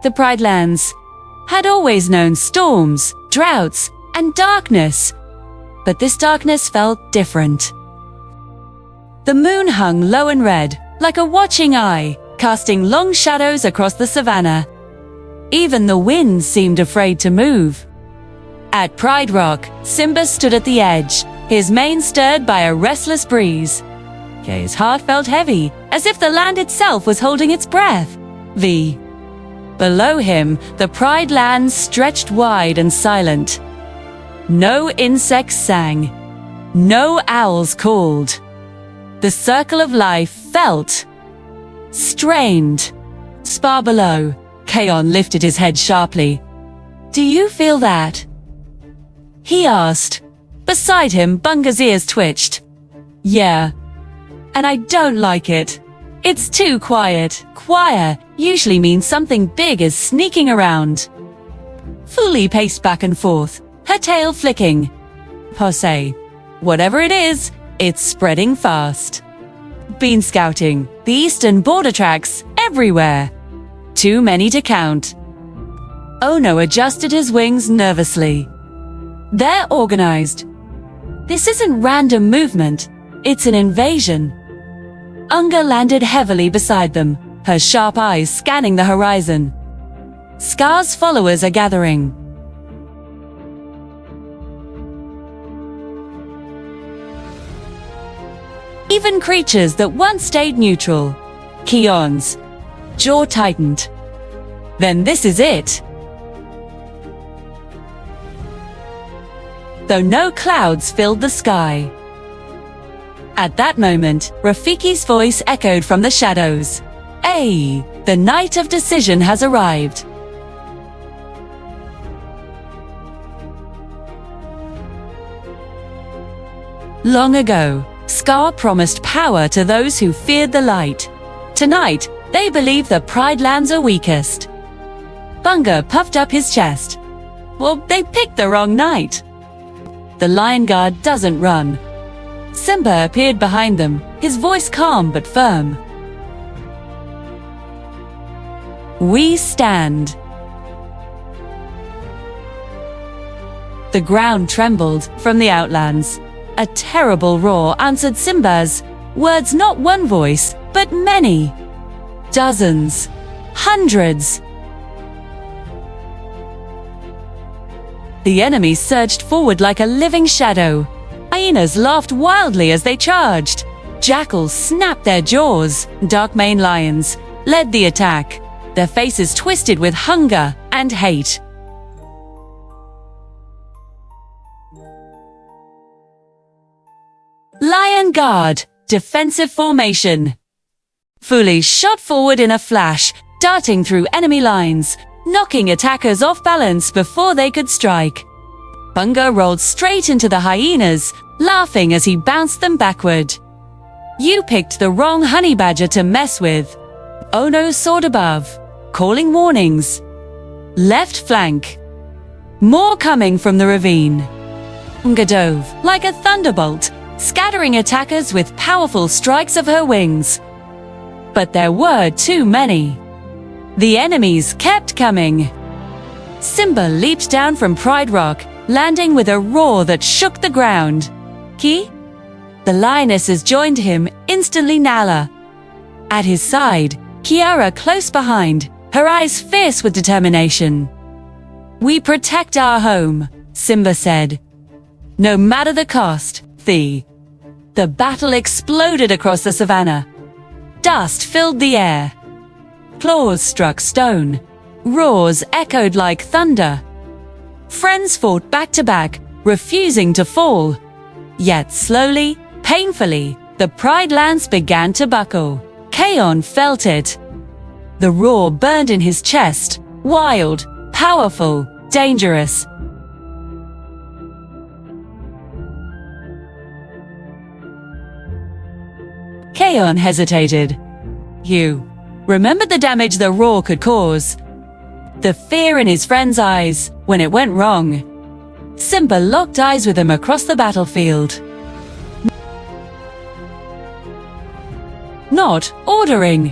The Pride Lands had always known storms, droughts, and darkness, but this darkness felt different. The moon hung low and red, like a watching eye, casting long shadows across the savanna. Even the wind seemed afraid to move. At Pride Rock, Simba stood at the edge, his mane stirred by a restless breeze. His heart felt heavy, as if the land itself was holding its breath. Below him, the Pride Lands stretched wide and silent. No insects sang. No owls called. The circle of life felt strained. Far below, Kion lifted his head sharply. "Do you feel that?" he asked. Beside him, Bunga's ears twitched. "Yeah. And I don't like it. It's too quiet." Quiet usually means something big is sneaking around. Fuli paced back and forth, her tail flicking. Posse. Whatever it is, it's spreading fast. Been scouting the eastern border tracks everywhere. Too many to count. Ono adjusted his wings nervously. They're organized. This isn't random movement, it's an invasion. Unga landed heavily beside them, her sharp eyes scanning the horizon. Scar's followers are gathering. Even creatures that once stayed neutral. Kion's jaw tightened. Then this is it. Though no clouds filled the sky. At that moment, Rafiki's voice echoed from the shadows. "Ay, the night of decision has arrived." Long ago, Scar promised power to those who feared the light. Tonight, they believe the Pride Lands are weakest. Bunga puffed up his chest. Well, they picked the wrong night. The Lion Guard doesn't run. Simba appeared behind them, his voice calm but firm. "We stand." The ground trembled from the outlands. A terrible roar answered Simba's words, not one voice, but many. Dozens. Hundreds. The enemy surged forward like a living shadow. Hyenas laughed wildly as they charged. Jackals snapped their jaws. Dark-maned lions led the attack, their faces twisted with hunger and hate. Lion Guard, defensive formation. Fuli shot forward in a flash, darting through enemy lines, knocking attackers off balance before they could strike. Bunga rolled straight into the hyenas, laughing as he bounced them backward. "You picked the wrong honey badger to mess with." Ono soared above, calling warnings. Left flank. More coming from the ravine. Bunga dove like a thunderbolt, scattering attackers with powerful strikes of her wings. But there were too many. The enemies kept coming. Simba leaped down from Pride Rock, landing with a roar that shook the ground. Ki? The lionesses joined him, instantly Nala. At his side, Kiara close behind, her eyes fierce with determination. "We protect our home," Simba said. "No matter the cost." The battle exploded across the savanna. Dust filled the air. Claws struck stone. Roars echoed like thunder. Friends fought back to back, refusing to fall. Yet slowly, painfully, the Pride Lands began to buckle. Kion felt it. The roar burned in his chest, wild, powerful, dangerous. Kion hesitated. You remembered the damage the roar could cause. The fear in his friend's eyes when it went wrong. Simba locked eyes with him across the battlefield. Not ordering.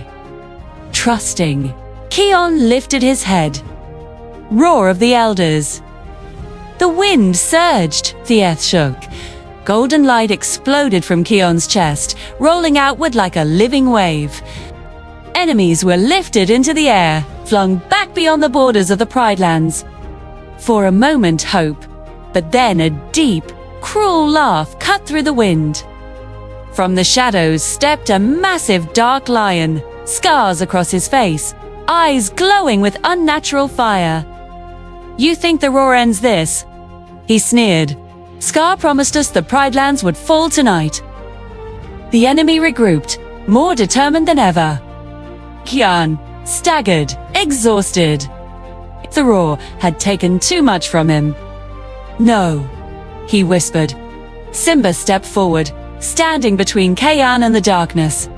Trusting. Kion lifted his head. Roar of the elders. The wind surged, the earth shook. Golden light exploded from Kion's chest, rolling outward like a living wave. Enemies were lifted into the air, flung back beyond the borders of the Pride Lands. For a moment, hope, but then a deep, cruel laugh cut through the wind. From the shadows stepped a massive dark lion, scars across his face, eyes glowing with unnatural fire. You think the roar ends this? He sneered. Scar promised us the Pride Lands would fall tonight. The enemy regrouped, more determined than ever. Kion staggered, exhausted. The roar had taken too much from him. No, he whispered. Simba stepped forward, standing between Kion and the darkness.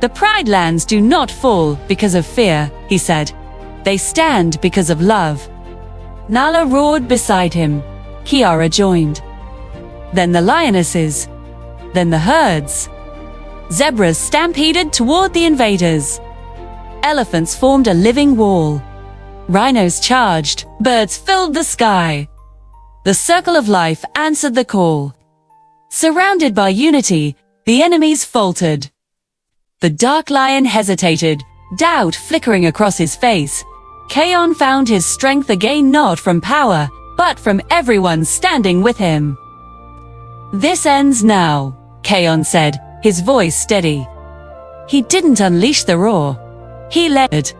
The Pride Lands do not fall because of fear, he said. They stand because of love. Nala roared beside him. Kiara joined. Then the lionesses. Then the herds. Zebras stampeded toward the invaders. Elephants formed a living wall. Rhinos charged. Birds filled the sky. The circle of life answered the call. Surrounded by unity, the enemies faltered. The dark lion hesitated, doubt flickering across his face. Kion found his strength again not from power, but from everyone standing with him. This ends now, Kion said, his voice steady. He didn't unleash the roar. He led.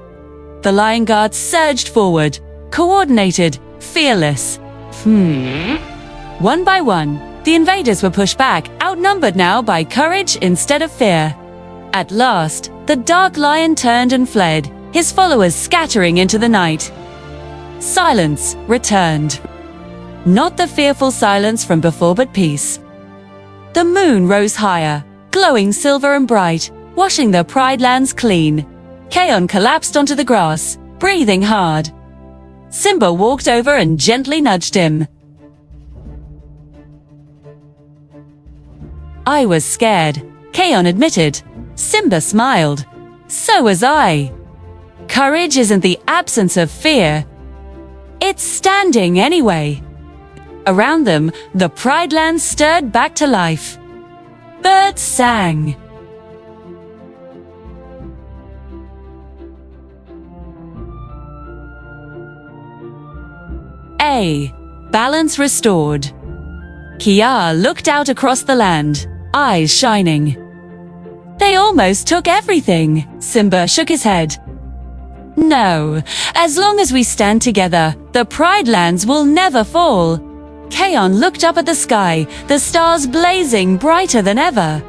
The Lion Guard surged forward, coordinated, fearless. One by one, the invaders were pushed back, outnumbered now by courage instead of fear. At last, the dark lion turned and fled, his followers scattering into the night. Silence returned. Not the fearful silence from before, but peace. The moon rose higher, glowing silver and bright, washing the Pride Lands clean. Kion collapsed onto the grass, breathing hard. Simba walked over and gently nudged him. I was scared, Kion admitted. Simba smiled. So was I. Courage isn't the absence of fear. It's standing anyway. Around them, the Pride Lands stirred back to life. Birds sang. Balance restored. Kia looked out across the land, eyes shining. They almost took everything, Simba shook his head. No, as long as we stand together, the Pride Lands will never fall. Kion looked up at the sky, the stars blazing brighter than ever.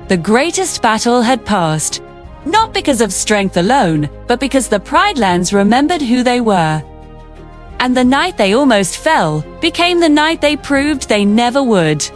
The greatest battle had passed, not because of strength alone, but because the Pride Lands remembered who they were. And the night they almost fell became the night they proved they never would.